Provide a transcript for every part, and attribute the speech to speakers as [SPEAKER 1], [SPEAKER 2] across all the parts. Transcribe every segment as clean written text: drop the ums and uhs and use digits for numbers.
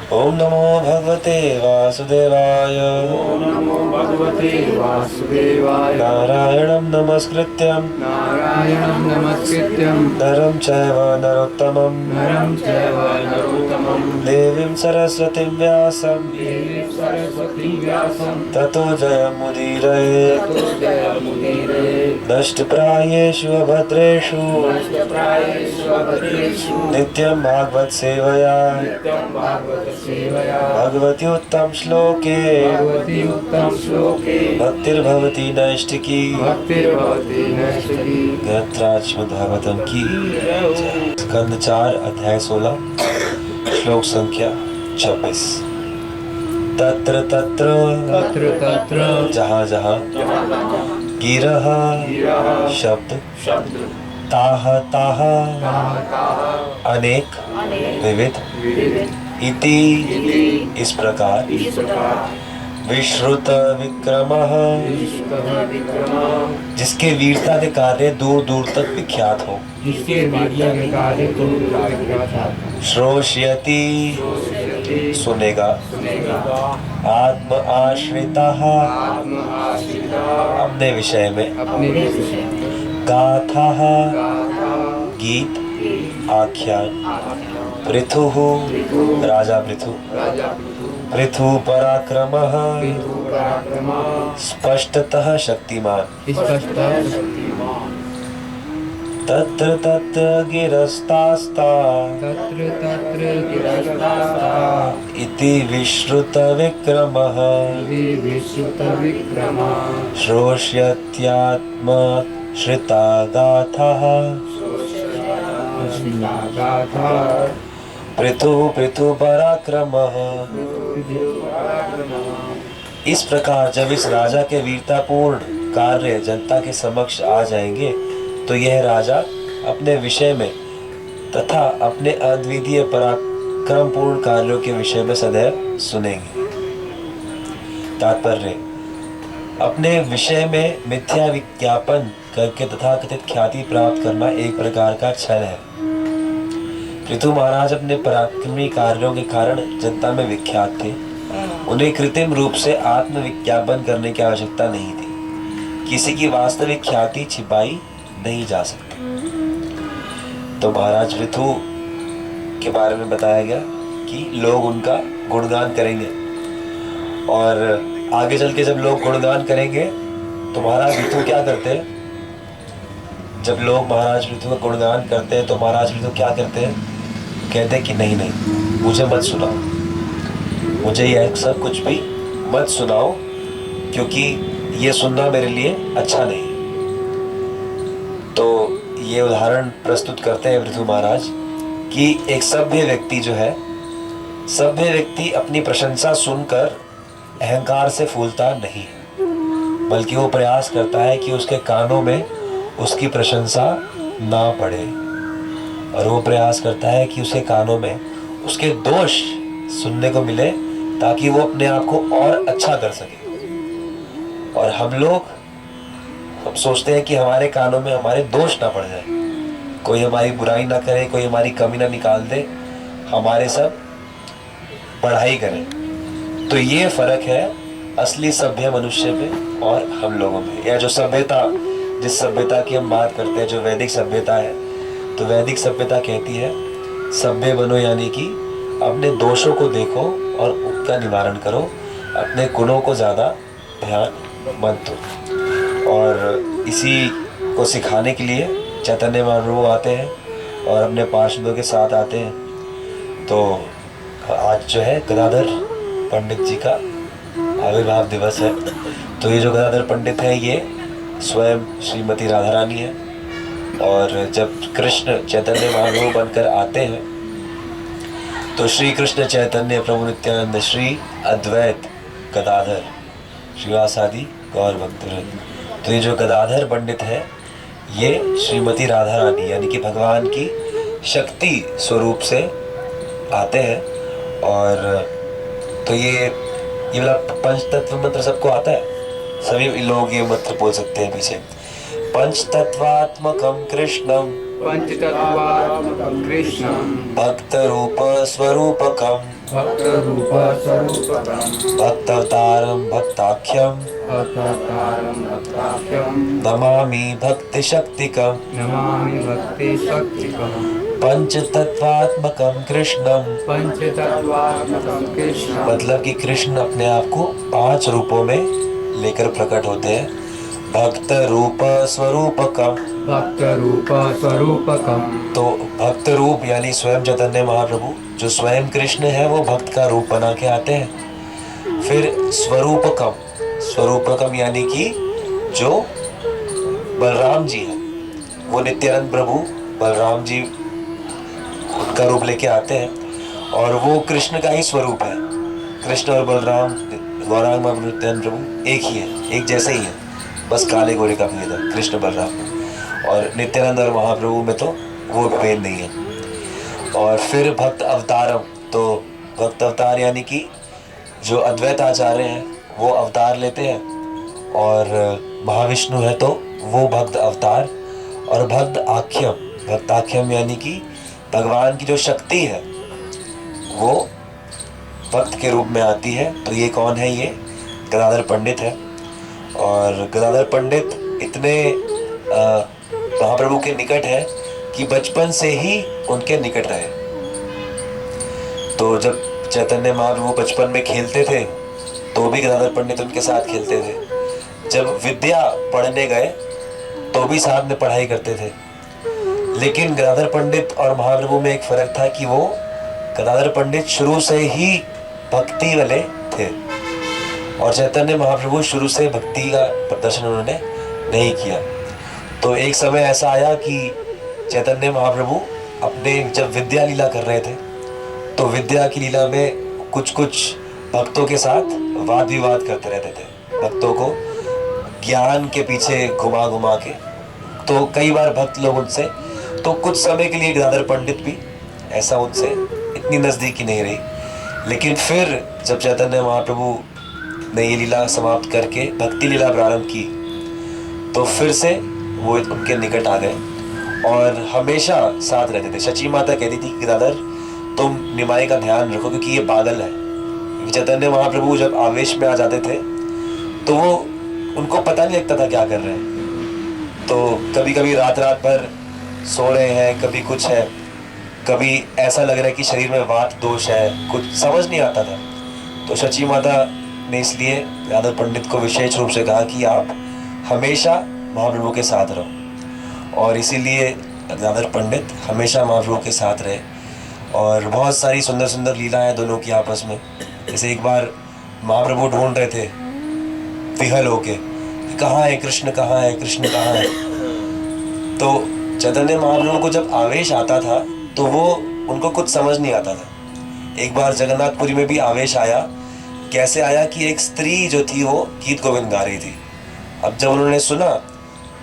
[SPEAKER 1] ओम नमो भगवते वासुदेवाय।
[SPEAKER 2] ओम नमो भगवते वासुदेवाय।
[SPEAKER 1] नारायणं नमस्कृत्यं नरं चैव नरोत्तमं
[SPEAKER 2] नरं चैव नरोत्तमं
[SPEAKER 1] देवीं सरस्वतीं व्यासं ततो जयमुदीरये। नष्टप्रायेषु अभद्रेषु नित्यं भागवत सेवया भगवति उत्तम श्लोके भक्तिर्भवति नैष्टिकी। ग्रंथराज श्रीमद्भागवतम की स्कंद 4 अध्याय 16 श्लोक संख्या 26। तत्र तत्र जहाँ जहाँ गिरः शब्द ताह ताह अनेक विविध इति इस प्रकार विश्रुत विक्रमः जिसके वीरता के कार्य दूर दूर तक विख्यात हो। श्रोष्यति सुनेगा। आत्म आश्रिता अपने विषय में। गाथा गीत आख्यान। पृथु राजा पृथु। पृथु पराक्रमः स्पष्टतः शक्तिमान। तत्र तत्र गिरस्तास्ता इति विश्रुत विक्रमः श्रोष्यत्यात्मा श्रिता गाथाः। पृथु पृथु पराक्रमः। इस प्रकार जब इस राजा के वीरतापूर्ण कार्य जनता के समक्ष आ जाएंगे तो यह राजा अपने विषय में तथा अपने अद्वितीय पराक्रमपूर्ण कार्यों के विषय में सदैव सुनेंगे। तात्पर्य अपने विषय में मिथ्या विज्ञापन करके तथाकथित ख्याति प्राप्त करना एक प्रकार का छल है। पृथु महाराज अपने पराक्रमी कार्यों के कारण जनता में विख्यात थे। उन्हें कृत्रिम रूप से आत्म विज्ञापन करने की आवश्यकता नहीं थी। किसी की वास्तविक ख्याति छिपाई नहीं जा सकती। तो महाराज पृथु के बारे में बताया गया कि लोग उनका गुणगान करेंगे और आगे चल के जब लोग गुणगान करेंगे तो महाराज पृथु क्या करते हैं? जब लोग महाराज पृथु का गुणगान करते हैं तो महाराज पृथु क्या करते हैं? कहते हैं कि नहीं नहीं मुझे मत सुनाओ, मुझे यह सब कुछ भी मत सुनाओ क्योंकि ये सुनना मेरे लिए अच्छा नहीं। तो ये उदाहरण प्रस्तुत करते हैं पृथु महाराज कि एक सभ्य व्यक्ति जो है, सभ्य व्यक्ति अपनी प्रशंसा सुनकर अहंकार से फूलता नहीं है, बल्कि वो प्रयास करता है कि उसके कानों में उसकी प्रशंसा ना पड़े और वो प्रयास करता है कि उसके कानों में उसके दोष सुनने को मिले ताकि वो अपने आप को और अच्छा कर सके। और हम सोचते हैं कि हमारे कानों में हमारे दोष ना पड़ जाए, कोई हमारी बुराई ना करे, कोई हमारी कमी ना निकाल दे, हमारे सब बढ़ाई करें। तो ये फर्क है असली सभ्य मनुष्य में और हम लोगों में। यह जो सभ्यता, जिस सभ्यता की हम बात करते हैं, जो वैदिक सभ्यता है, तो वैदिक सभ्यता कहती है सभ्य बनो, यानी कि अपने दोषों को देखो और उनका निवारण करो, अपने गुणों को ज़्यादा ध्यान मत दो। और इसी को सिखाने के लिए चैतन्य महाप्रभु आते हैं और अपने पार्षदों के साथ आते हैं। तो आज जो है गदाधर पंडित जी का आविर्भाव दिवस है। तो ये जो गदाधर पंडित है ये स्वयं श्रीमती राधा रानी है। और जब कृष्ण चैतन्य महाप्रभु बनकर आते हैं तो श्री कृष्ण चैतन्य प्रभु नित्यानंद श्री अद्वैत गदाधर श्रीवासादि गौर भक्तवृंद। तो ये जो गदाधर पंडित है ये श्रीमती राधा रानी यानी कि भगवान की शक्ति स्वरूप से आते हैं। और तो ये वाला पंचतत्व मंत्र सबको आता है, सभी लोग ये मंत्र बोल सकते हैं पीछे। पंचतत्वात्मकं कृष्णं भक्त रूप स्वरूपकं
[SPEAKER 2] भक्त रूप स्वरूपकं
[SPEAKER 1] भक्तावतारं भक्ताख्यं
[SPEAKER 2] भक्ताकारं भक्ताख्यं
[SPEAKER 1] नमामि भक्ति शक्तिकं
[SPEAKER 2] नमामि भक्ति शक्तिकं
[SPEAKER 1] पंचतत्वात्मकं कृष्णं।
[SPEAKER 2] पंचतत्वात्मकं कृष्णं
[SPEAKER 1] मतलब कि कृष्ण अपने आप को 5 रूपों में लेकर प्रकट होते हैं। भक्त रूप स्वरूपकम,
[SPEAKER 2] भक्त रूप स्वरूपकं
[SPEAKER 1] तो भक्त रूप यानी स्वयं चैतन्य महाप्रभु जो स्वयं कृष्ण है वो भक्त का रूप बना के आते हैं। फिर स्वरूपकम, स्वरूपकम यानी कि जो बलराम जी है वो नित्यानंद प्रभु बलराम जी का रूप लेके आते हैं और वो कृष्ण का ही स्वरूप है। कृष्ण और बलराम गौरांग नित्यानंद प्रभु एक ही है, एक जैसे ही है, बस काले गोरे का भेद है कृष्ण बलराम में। और नित्यानंद और महाप्रभु में तो वो भेद नहीं है। और फिर भक्त अवतारम, तो भक्त अवतार यानी कि जो अद्वैत आचार्य हैं वो अवतार लेते हैं और महाविष्णु है तो वो भक्त अवतार। और भक्त आख्यम, भक्त आख्यम यानी कि भगवान की जो शक्ति है वो भक्त के रूप में आती है। तो ये कौन है? ये गदाधर पंडित है। और गदाधर पंडित इतने महाप्रभु के निकट है कि बचपन से ही उनके निकट रहे। तो जब चैतन्य महाप्रभु बचपन में खेलते थे तो भी गदाधर पंडित उनके साथ खेलते थे। जब विद्या पढ़ने गए तो भी साथ में पढ़ाई करते थे। लेकिन गदाधर पंडित और महाप्रभु में एक फर्क था कि वो गदाधर पंडित शुरू से ही भक्ति वाले थे और चैतन्य महाप्रभु शुरू से भक्ति का प्रदर्शन उन्होंने नहीं किया। तो एक समय ऐसा आया कि चैतन्य महाप्रभु अपने जब विद्या लीला कर रहे थे तो विद्या की लीला में कुछ भक्तों के साथ वाद विवाद करते रहते थे, भक्तों को ज्ञान के पीछे घुमा घुमा के। तो कई बार भक्त लोग उनसे, तो कुछ समय के लिए गदाधर पंडित भी ऐसा उनसे इतनी नज़दीकी नहीं रही। लेकिन फिर जब चैतन्य महाप्रभु ने ये लीला समाप्त करके भक्ति लीला प्रारंभ की तो फिर से वो उनके निकट आ गए और हमेशा साथ रहते थे। शची माता कहती थी कि गदाधर तुम निमाई का ध्यान रखो क्योंकि ये पागल है। चैतन्य महाप्रभु जब आवेश में आ जाते थे तो वो उनको पता नहीं लगता था क्या कर रहे हैं। तो कभी कभी रात भर सो रहे हैं, कभी कुछ है, कभी ऐसा लग रहा है कि शरीर में वात दोष है, कुछ समझ नहीं आता था। तो शची माता ने इसलिए गदाधर पंडित को विशेष रूप से कहा कि आप हमेशा महाप्रभु के साथ रहो। और इसीलिए गदाधर पंडित हमेशा महाप्रभु के साथ रहे और बहुत सारी सुंदर सुंदर लीलाएं दोनों की आपस में। जैसे एक बार महाप्रभु ढूंढ रहे थे विहल होके, कहाँ है कृष्ण, कहाँ है कृष्ण, कहाँ है। तो चैतन्य महाप्रभु को जब आवेश आता था तो वो उनको कुछ समझ नहीं आता था। एक बार जगन्नाथपुरी में भी आवेश आया। कैसे आया कि एक स्त्री जो थी वो गीत गोविंद गा रही थी। अब जब उन्होंने सुना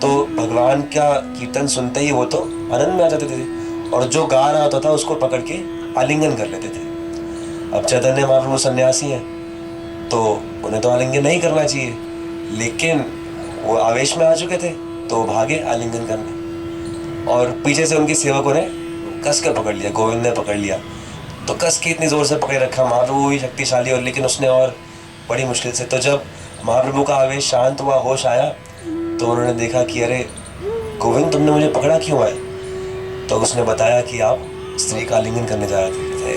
[SPEAKER 1] तो भगवान का कीर्तन सुनते ही वो तो आनंद में आ जाते थे और जो गा रहा होता था उसको पकड़ के आलिंगन कर लेते थे। अब चैतन्य महाप्रभु सन्यासी हैं तो उन्हें तो आलिंगन नहीं करना चाहिए, लेकिन वो आवेश में आ चुके थे तो भागे आलिंगन करने और पीछे से उनके सेवकों ने कस के पकड़ लिया, गोविंद ने पकड़ लिया। तो कस के इतनी ज़ोर से पकड़े रखा, महाप्रभु भी शक्तिशाली और लेकिन उसने और बड़ी मुश्किल से। तो जब महाप्रभु का आवेश शांत हुआ, होश आया, तो उन्होंने देखा कि अरे गोविंद तुमने मुझे पकड़ा क्यों आए। तो उसने बताया कि आप स्त्री का आलिंगन करने जा रहे थे,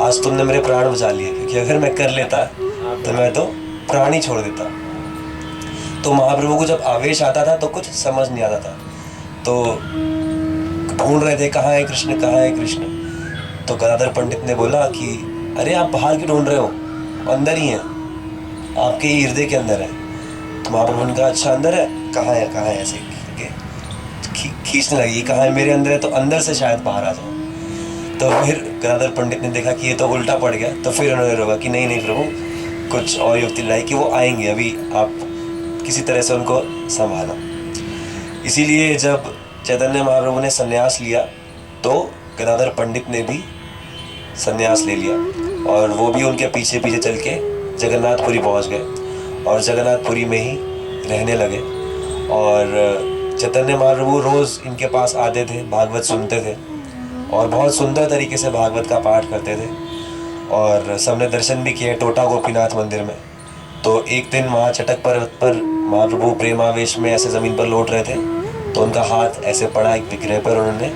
[SPEAKER 1] आज तुमने मेरे प्राण बचा लिए, क्योंकि अगर मैं कर लेता तो मैं तो प्राण ही छोड़ देता। तो महाप्रभु को जब आवेश आता था तो कुछ समझ नहीं आता था, तो ढूंढ रहे थे कहाँ है कृष्ण, कहाँ है कृष्ण। तो गदाधर पंडित ने बोला कि अरे आप बाहर क्यों ढूंढ रहे हो, अंदर ही हैं, आपके हृदय के अंदर है। तो महाप्रभु ने कहा अच्छा अंदर है, कहाँ है कहाँ है, ऐसे खींचने लगी, कहाँ है, मेरे अंदर है, तो अंदर से शायद बाहर आ जाओ। तो फिर गदाधर पंडित ने देखा कि ये तो उल्टा पड़ गया, तो फिर उन्होंने रोका कि नहीं नहीं प्रभु, कुछ और युक्ति लाई कि वो आएंगे, अभी आप किसी तरह से उनको संभालो। इसीलिए जब चैतन्य महाप्रभु ने संन्यास लिया तो गदाधर पंडित ने भी संन्यास ले लिया और वो भी उनके पीछे पीछे चल के जगन्नाथपुरी पहुंच गए और जगन्नाथपुरी में ही रहने लगे। और चैतन्य महाप्रभु रोज़ इनके पास आते थे, भागवत सुनते थे और बहुत सुंदर तरीके से भागवत का पाठ करते थे। और सबने दर्शन भी किए टोटा गोपीनाथ मंदिर में। तो एक दिन वहाँ चटक पर्वत पर महाप्रभु प्रेमावेश में ऐसे ज़मीन पर लौट रहे थे, तो उनका हाथ ऐसे पड़ा एक विग्रह पर, उन्होंने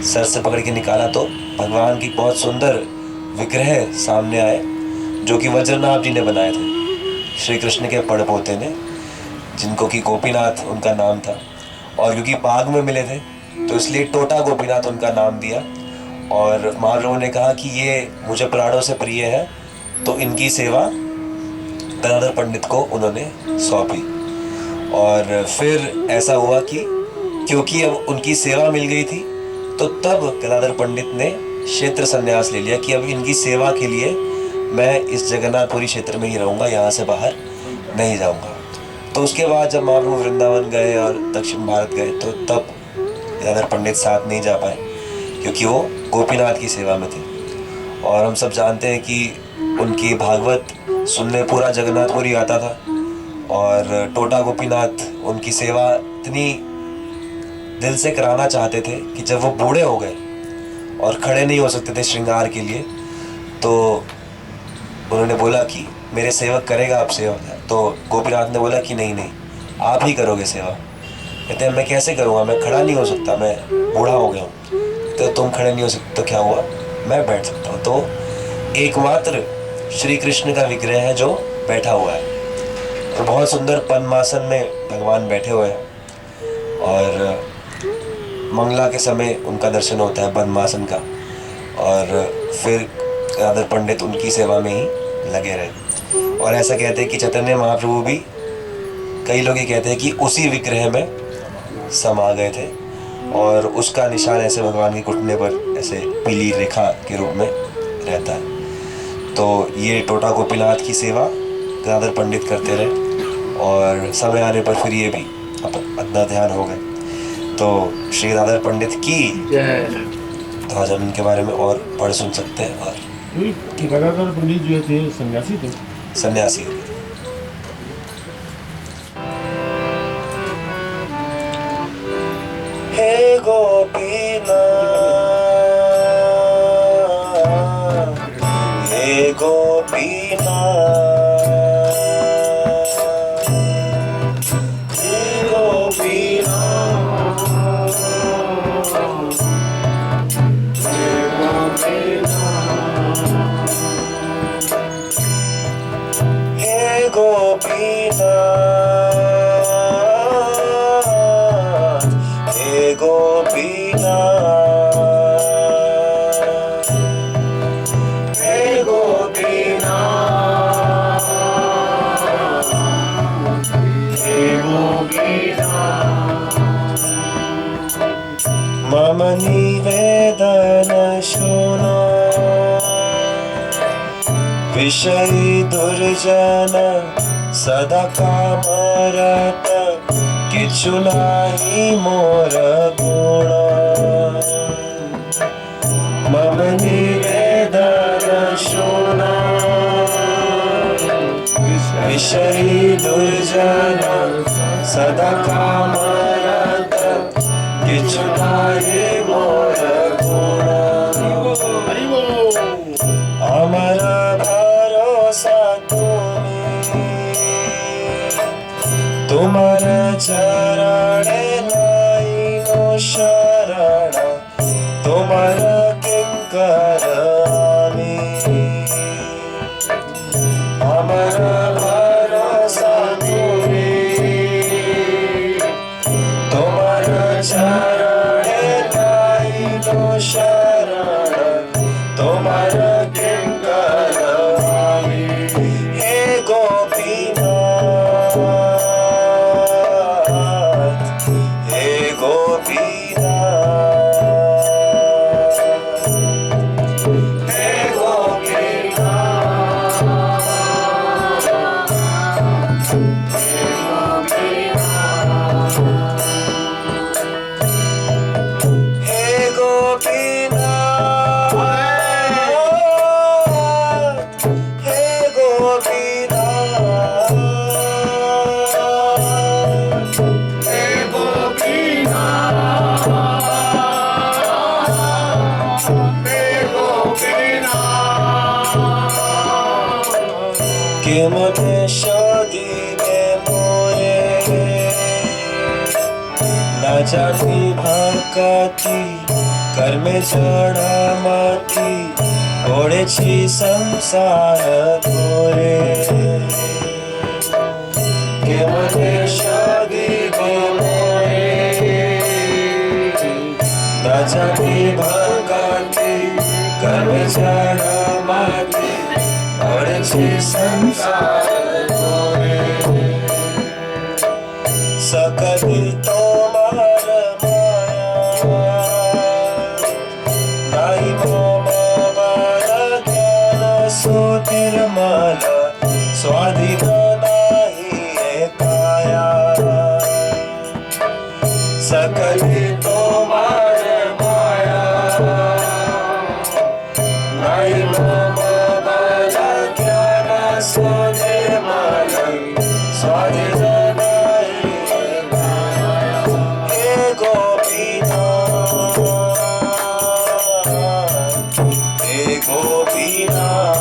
[SPEAKER 1] सर से पकड़ के निकाला तो भगवान की बहुत सुंदर विग्रह सामने आए, जो कि वज्रनाभ जी ने बनाए थे, श्री कृष्ण के पड़पोते ने, जिनको कि गोपीनाथ उनका नाम था। और क्योंकि बाग में मिले थे तो इसलिए टोटा गोपीनाथ उनका नाम दिया। और महाप्रभु ने कहा कि ये मुझे प्राणों से प्रिय है, तो इनकी सेवा गदाधर पंडित को उन्होंने सौंपी। और फिर ऐसा हुआ कि क्योंकि अब उनकी सेवा मिल गई थी, तो तब गदाधर पंडित ने क्षेत्र संन्यास ले लिया कि अब इनकी सेवा के लिए मैं इस जगन्नाथपुरी क्षेत्र में ही रहूँगा, यहाँ से बाहर नहीं जाऊँगा। तो उसके बाद जब महाप्रभु वृंदावन गए और दक्षिण भारत गए, तो तब गदाधर पंडित साथ नहीं जा पाए, क्योंकि वो गोपीनाथ की सेवा में थे। और हम सब जानते हैं कि उनकी भागवत सुनने पूरा जगन्नाथपुरी आता था। और टोटा गोपीनाथ उनकी सेवा इतनी दिल से कराना चाहते थे कि जब वो बूढ़े हो गए और खड़े नहीं हो सकते थे श्रृंगार के लिए, तो उन्होंने बोला कि मेरे सेवक करेगा आप सेवा। तो गोपीनाथ ने बोला कि नहीं नहीं, आप ही करोगे सेवा। कहते हैं मैं कैसे करूँगा, मैं खड़ा नहीं हो सकता, मैं बूढ़ा हो गया हूँ। तो तुम खड़े नहीं हो सकते तो क्या हुआ, मैं बैठ सकता हूँ। तो एकमात्र श्री कृष्ण का विग्रह है जो बैठा हुआ है, और बहुत सुंदर पद्मासन में भगवान बैठे हुए हैं। और मंगला के समय उनका दर्शन होता है पद्मासन का। और फिर गदाधर पंडित उनकी सेवा में ही लगे रहे। और ऐसा कहते हैं कि चैतन्य महाप्रभु भी, कई लोग ये कहते हैं कि उसी विग्रह में समा गए थे, और उसका निशान ऐसे भगवान के घुटने पर ऐसे पीली रेखा के रूप में रहता है। तो ये टोटा गोपीनाथ की सेवा गदाधर पंडित करते रहे, और समय आने पर फिर ये भी अपना ध्यान हो गए। तो श्री गदाधर पंडित की
[SPEAKER 2] जय।
[SPEAKER 1] तो आज हम इनके बारे में और पढ़ सुन सकते हैं। और
[SPEAKER 3] गदाधर पंडित जो थे सन्यासी थे,
[SPEAKER 1] सन्यासी हो गए। हे गोपीनाथ, हे गोपीनाथ, हे गोपीनाथ, हे गोपीनाथ, हे गोपीनाथ, हे गोपीनाथ, हे गोपीनाथ, मम निवेदन शृणु, विषयी दुर्जन सदा कामरत, किछु नाही मोर गुण। मम निवेदन शृणु, विषयी दुर्जन सदा कामरत, किछु नाही मोर गुण। अमर भरोसा तुमर चरण नाइनो शरण, तुमर किंकर आमी। अमर भरोसा तुमर चरण नाइनो शरण, तुमर किंकर आमी। हे गोपीनाथ, के मने शादी में मोरे ना जाती भाकाती कर में जड़ा माती ओढ़े छी संसार घोरे के मने शादी में मोरे ना जाती भाकाती कर में जड़ा माती ओढ़े छी संसार घोरे सकल तोमार माला स्वाधीन नाही काया सकल तोमार माया नाही माला ज्ञान स्वाधीन माला स्वाधीन नाही हे गोपीनाथ हे गोपीनाथ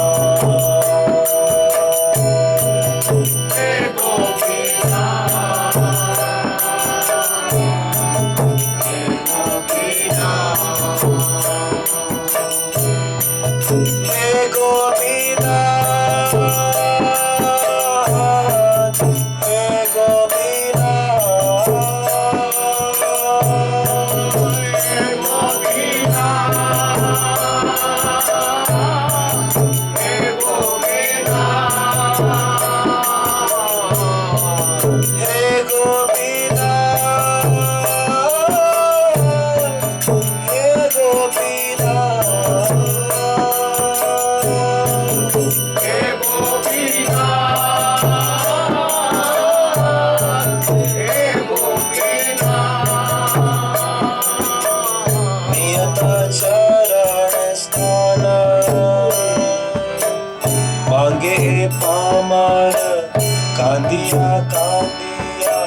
[SPEAKER 1] कांदिया कांदिया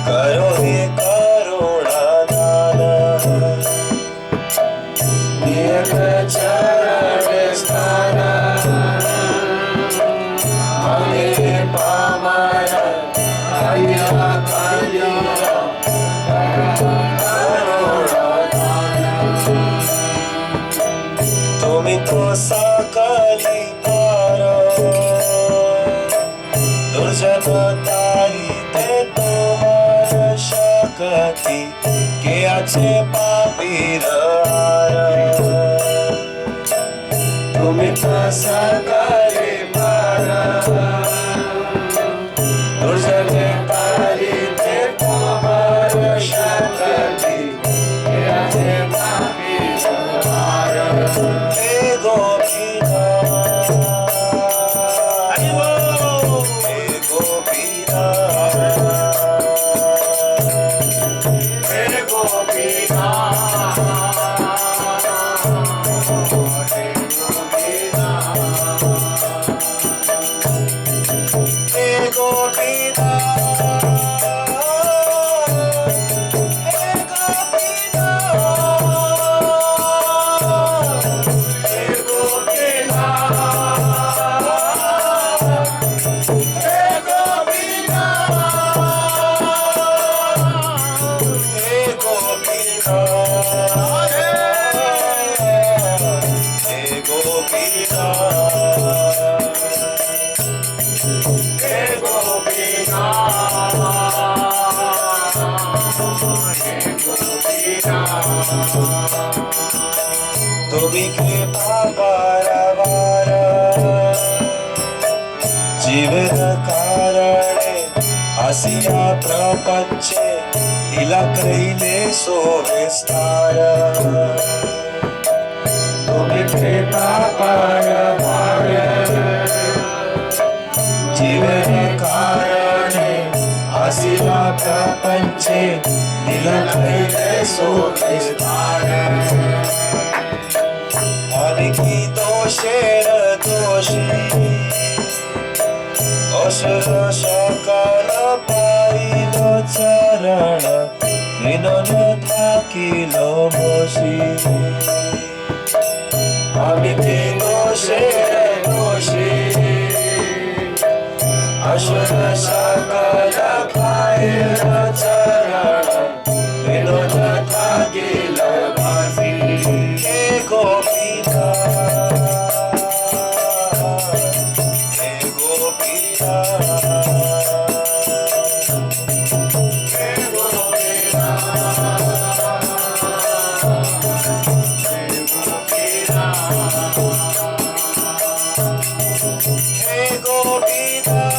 [SPEAKER 1] करो हे करुणा दान नियत चरण स्थान मांगे पामाया कांदिया कांदिया करुणा दान तुमी तो सकली तारी ते तोमार शक्ति के अच्छे पापी तुम्हें तो सकले मारा दुर्जन तारी ते तोमार शक्ति के अच्छे पापी हे गोपीनाथ तुम्ही कृपा पारावार जीवन कारणे आसिया प्रपंचे हिला कैले सो विस्तार तुम्ही कृपा पारावार जीवन कारणे आसिया प्रपंचे हिला कैले सो विस्तार की दोषेर दोषी असुर सकल पाइलो चरण विनोद থাকিলো বসি আমি কি দোষের দোষী अशुद्ध सकल पायल चरण विनोद थागिल वासी हे गोपीनाथ हे गोपीनाथ हे
[SPEAKER 4] Hey,